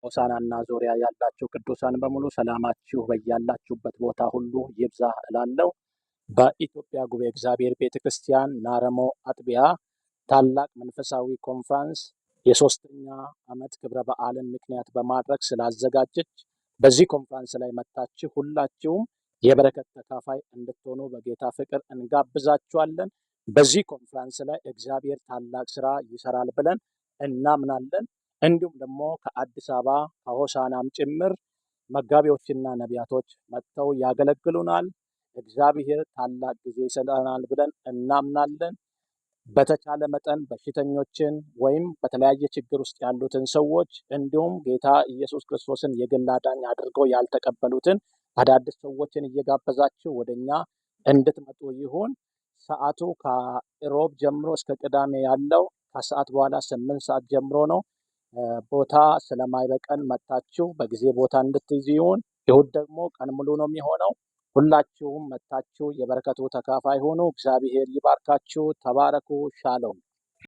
ሆሳዕናና ዙሪያ ያላችሁ ቅዱሳን በሙሉ ሰላማችሁ በያላችሁበት ቦታ ሁሉ ይብዛ እላለሁ። በኢትዮጵያ ጉባኤ እግዚአብሔር ቤተክርስቲያን ናረሞ አጥቢያ ታላቅ መንፈሳዊ ኮንፈረንስ የሶስተኛ ዓመት ክብረ በዓልን ምክንያት በማድረግ ስላዘጋጀች በዚህ ኮንፈረንስ ላይ መጥታችሁ ሁላችሁም የበረከት ተካፋይ እንድትሆኑ በጌታ ፍቅር እንጋብዛችኋለን። በዚህ ኮንፈረንስ ላይ እግዚአብሔር ታላቅ ስራ ይሰራል ብለን እናምናለን። እንዲሁም ደግሞ ከአዲስ አበባ ከሆሳዕናም ጭምር መጋቢዎችና ነቢያቶች መጥተው ያገለግሉናል። እግዚአብሔር ታላቅ ጊዜ ይሰጠናል ብለን እናምናለን። በተቻለ መጠን በሽተኞችን ወይም በተለያየ ችግር ውስጥ ያሉትን ሰዎች እንዲሁም ጌታ ኢየሱስ ክርስቶስን የግል አዳኝ አድርገው ያልተቀበሉትን አዳዲስ ሰዎችን እየጋበዛችሁ ወደኛ እንድትመጡ ይሁን። ሰዓቱ ከሮብ ጀምሮ እስከ ቅዳሜ ያለው ከሰዓት በኋላ 8 ሰዓት ጀምሮ ነው። ቦታ ስለማይበቀን መታችሁ በጊዜ ቦታ እንድትይዙ ይሁን። እሁድ ደግሞ ቀን ሙሉ ነው የሚሆነው። ሁላችሁም መታችሁ የበረከቱ ተካፋይ ሆኑ። እግዚአብሔር ይባርካችሁ። ተባረኩ። ሻሎም